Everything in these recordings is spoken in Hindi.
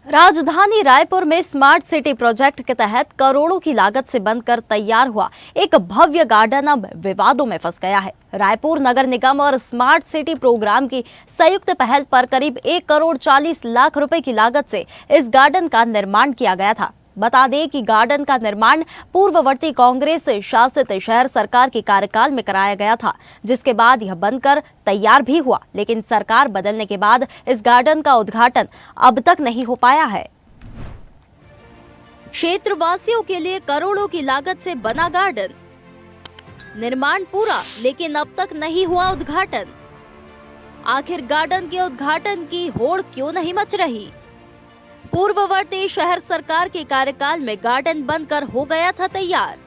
राजधानी रायपुर में स्मार्ट सिटी प्रोजेक्ट के तहत करोड़ों की लागत से बनकर तैयार हुआ एक भव्य गार्डन अब विवादों में फंस गया है। रायपुर नगर निगम और स्मार्ट सिटी प्रोग्राम की संयुक्त पहल पर करीब 1,40,00,000 रुपए की लागत से इस गार्डन का निर्माण किया गया था। बता दें कि गार्डन का निर्माण पूर्ववर्ती कांग्रेस शासित शहर सरकार के कार्यकाल में कराया गया था, जिसके बाद यह बनकर तैयार भी हुआ, लेकिन सरकार बदलने के बाद इस गार्डन का उद्घाटन अब तक नहीं हो पाया है। क्षेत्रवासियों के लिए करोड़ों की लागत से बना गार्डन, निर्माण पूरा लेकिन अब तक नहीं हुआ उद्घाटन। आखिर गार्डन के उद्घाटन की होड़ क्यों नहीं मच रही? पूर्ववर्ती शहर सरकार के कार्यकाल में गार्डन बनकर हो गया था तैयार,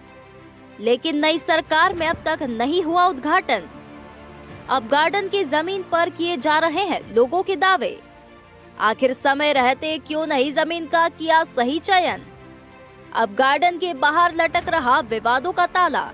लेकिन नई सरकार में अब तक नहीं हुआ उद्घाटन। अब गार्डन की जमीन पर किए जा रहे हैं लोगों के दावे। आखिर समय रहते क्यों नहीं जमीन का किया सही चयन? अब गार्डन के बाहर लटक रहा विवादों का ताला।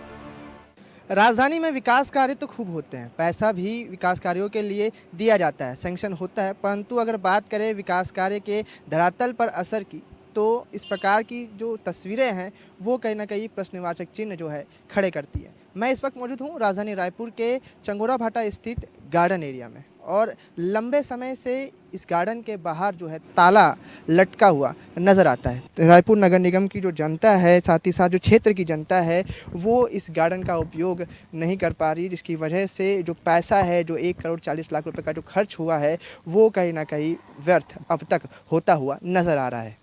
राजधानी में विकास कार्य तो खूब होते हैं, पैसा भी विकास कार्यों के लिए दिया जाता है, सैंक्शन होता है, परंतु अगर बात करें विकास कार्य के धरातल पर असर की, तो इस प्रकार की जो तस्वीरें हैं वो कहीं ना कहीं प्रश्नवाचक चिन्ह जो है खड़े करती है। मैं इस वक्त मौजूद हूँ राजधानी रायपुर के चंगोरा भाटा स्थित गार्डन एरिया में, और लंबे समय से इस गार्डन के बाहर जो है ताला लटका हुआ नज़र आता है। तो रायपुर नगर निगम की जो जनता है, साथ ही साथ जो क्षेत्र की जनता है, वो इस गार्डन का उपयोग नहीं कर पा रही, जिसकी वजह से जो पैसा है, जो 1,40,00,000 रुपए का जो खर्च हुआ है, वो कहीं ना कहीं व्यर्थ अब तक होता हुआ नज़र आ रहा है।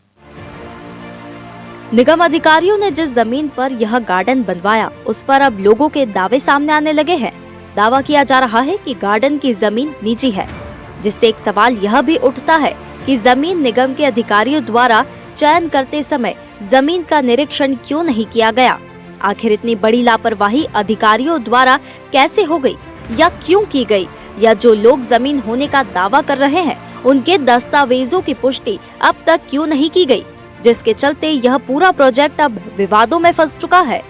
निगम अधिकारियों ने जिस जमीन पर यह गार्डन बनवाया, उस पर अब लोगों के दावे सामने आने लगे हैं। दावा किया जा रहा है कि गार्डन की जमीन निजी है, जिससे एक सवाल यह भी उठता है कि जमीन निगम के अधिकारियों द्वारा चयन करते समय जमीन का निरीक्षण क्यों नहीं किया गया? आखिर इतनी बड़ी लापरवाही अधिकारियों द्वारा कैसे हो गई या क्यों की गई? या जो लोग जमीन होने का दावा कर रहे हैं, उनके दस्तावेजों की पुष्टि अब तक क्यों नहीं की गई, जिसके चलते यह पूरा प्रोजेक्ट अब विवादों में फंस चुका है।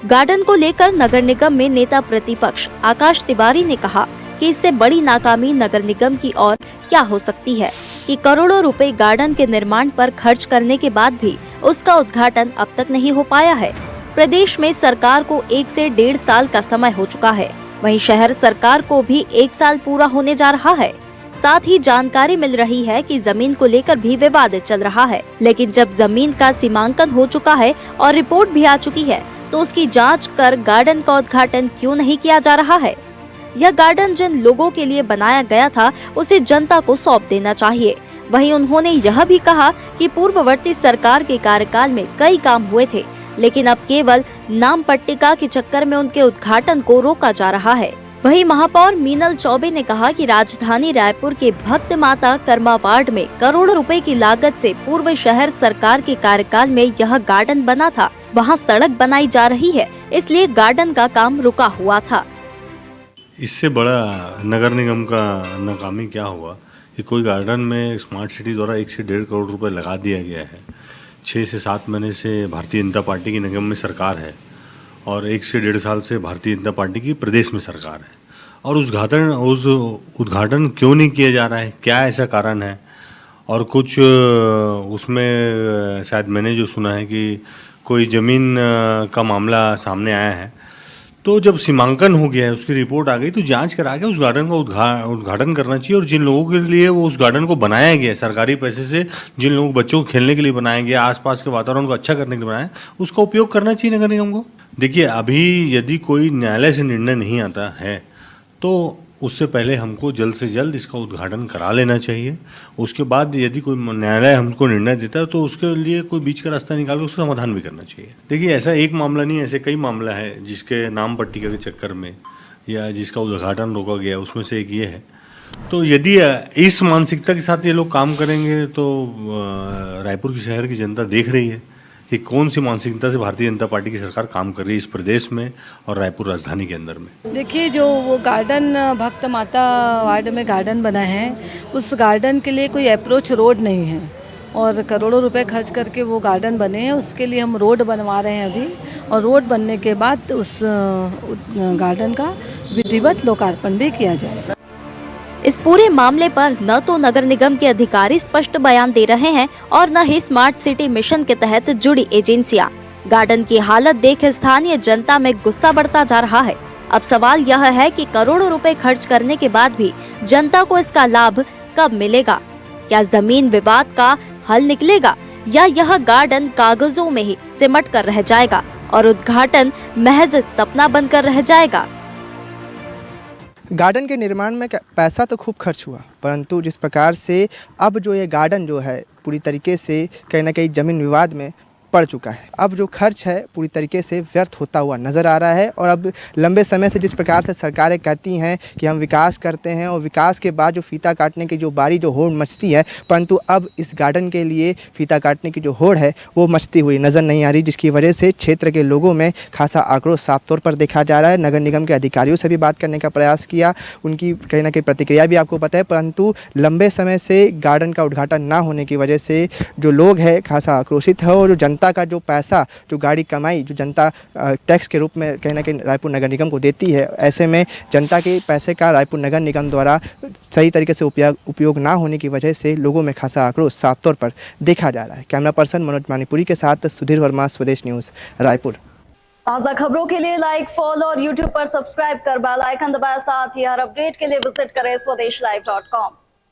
गार्डन को लेकर नगर निगम में नेता प्रतिपक्ष आकाश तिवारी ने कहा कि इससे बड़ी नाकामी नगर निगम की और क्या हो सकती है कि करोड़ों रुपए गार्डन के निर्माण पर खर्च करने के बाद भी उसका उद्घाटन अब तक नहीं हो पाया है। प्रदेश में सरकार को 1 से 1.5 साल का समय हो चुका है, वहीं शहर सरकार को भी 1 साल पूरा होने जा रहा है। साथ ही जानकारी मिल रही है कि जमीन को लेकर भी विवाद चल रहा है, लेकिन जब जमीन का सीमांकन हो चुका है और रिपोर्ट भी आ चुकी है, तो उसकी जांच कर गार्डन का उद्घाटन क्यों नहीं किया जा रहा है? यह गार्डन जिन लोगों के लिए बनाया गया था, उसे जनता को सौंप देना चाहिए। वहीं उन्होंने यह भी कहा कि पूर्ववर्ती सरकार के कार्यकाल में कई काम हुए थे, लेकिन अब केवल नाम पट्टिका के चक्कर में उनके उद्घाटन को रोका जा रहा है। वहीं महापौर मीनल चौबे ने कहा कि राजधानी रायपुर के भक्त माता कर्मा वार्ड में करोड़ों रुपए की लागत से पूर्व शहर सरकार के कार्यकाल में यह गार्डन बना था। वहां सड़क बनाई जा रही है, इसलिए गार्डन का काम रुका हुआ था। इससे बड़ा नगर निगम का नाकामी क्या हुआ कि कोई गार्डन में स्मार्ट सिटी द्वारा 1 से 1.5 करोड़ रुपए लगा दिया गया है। 6 से 7 महीने से भारतीय जनता पार्टी की निगम में सरकार है और 1 से 1.5 साल से भारतीय जनता पार्टी की प्रदेश में सरकार है, और उस उद्घाटन क्यों नहीं किया जा रहा है? क्या ऐसा कारण है? और कुछ उसमें शायद मैंने जो सुना है कि कोई ज़मीन का मामला सामने आया है, तो जब सीमांकन हो गया है, उसकी रिपोर्ट आ गई, तो जांच करा के उस गार्डन का उद्घाटन करना चाहिए। और जिन लोगों के लिए वो उस गार्डन को बनाया गया है, सरकारी पैसे से जिन लोगों बच्चों को खेलने के लिए बनाया गया, आसपास के वातावरण को अच्छा करने के लिए बनाया, उसका उपयोग करना चाहिए नगर निगम को। देखिए, अभी यदि कोई न्यायालय से निर्णय नहीं आता है, तो उससे पहले हमको जल्द से जल्द इसका उद्घाटन करा लेना चाहिए। उसके बाद यदि कोई न्यायालय हमको निर्णय देता है, तो उसके लिए कोई बीच का रास्ता निकाल कर उसका समाधान भी करना चाहिए। देखिए, ऐसा एक मामला नहीं, ऐसे कई मामला है जिसके नाम पट्टिका के चक्कर में या जिसका उद्घाटन रोका गया, उसमें से एक ये है। तो यदि इस मानसिकता के साथ ये लोग काम करेंगे, तो रायपुर की शहर की जनता देख रही है कि कौन सी मानसिकता से भारतीय जनता पार्टी की सरकार काम कर रही है इस प्रदेश में और रायपुर राजधानी के अंदर में। देखिए, जो वो गार्डन भक्त माता वार्ड में गार्डन बना है, उस गार्डन के लिए कोई अप्रोच रोड नहीं है, और करोड़ों रुपए खर्च करके वो गार्डन बने हैं। उसके लिए हम रोड बनवा रहे हैं अभी, और रोड बनने के बाद उस गार्डन का विधिवत लोकार्पण भी किया जाएगा। इस पूरे मामले पर न तो नगर निगम के अधिकारी स्पष्ट बयान दे रहे हैं और न ही स्मार्ट सिटी मिशन के तहत जुड़ी एजेंसियां। गार्डन की हालत देख स्थानीय जनता में गुस्सा बढ़ता जा रहा है। अब सवाल यह है कि करोड़ों रुपए खर्च करने के बाद भी जनता को इसका लाभ कब मिलेगा? क्या जमीन विवाद का हल निकलेगा या यह गार्डन कागजों में ही सिमट कर रह जाएगा और उद्घाटन महज सपना बनकर रह जाएगा? गार्डन के निर्माण में पैसा तो खूब खर्च हुआ, परंतु जिस प्रकार से अब जो ये गार्डन जो है पूरी तरीके से कहीं ना कहीं ज़मीन विवाद में पड़ चुका है। अब जो खर्च है पूरी तरीके से व्यर्थ होता हुआ नज़र आ रहा है। और अब लंबे समय से जिस प्रकार से सरकारें कहती हैं कि हम विकास करते हैं और विकास के बाद जो फीता काटने की जो बारी जो होड़ मचती है, परंतु अब इस गार्डन के लिए फीता काटने की जो होड़ है वो मचती हुई नज़र नहीं आ रही, जिसकी वजह से क्षेत्र के लोगों में खासा आक्रोश साफ तौर पर देखा जा रहा है। नगर निगम के अधिकारियों से भी बात करने का प्रयास किया, उनकी कहीं ना कहीं प्रतिक्रिया भी आपको पता है, परंतु लंबे समय से गार्डन का उद्घाटन ना होने की वजह से जो लोग हैं खासा आक्रोशित है। और जो जनता का जो पैसा जो गाड़ी कमाई जो जनता टैक्स के रूप में कहीं ना कहीं रायपुर नगर निगम को देती है, ऐसे में जनता के पैसे का रायपुर नगर निगम द्वारा सही तरीके से उपयोग ना होने की वजह से लोगों में खासा आक्रोश साफ तौर पर देखा जा रहा है। कैमरा पर्सन मनोज मानीपुरी के साथ सुधीर वर्मा, स्वदेश न्यूज़, रायपुर। ताज़ा खबरों के लिए लाइक, फॉलो और यूट्यूब पर सब्सक्राइब कर बेल आइकन दबाएं। साथ ही हर अपडेट के लिए विजिट करें swedeshlive.com।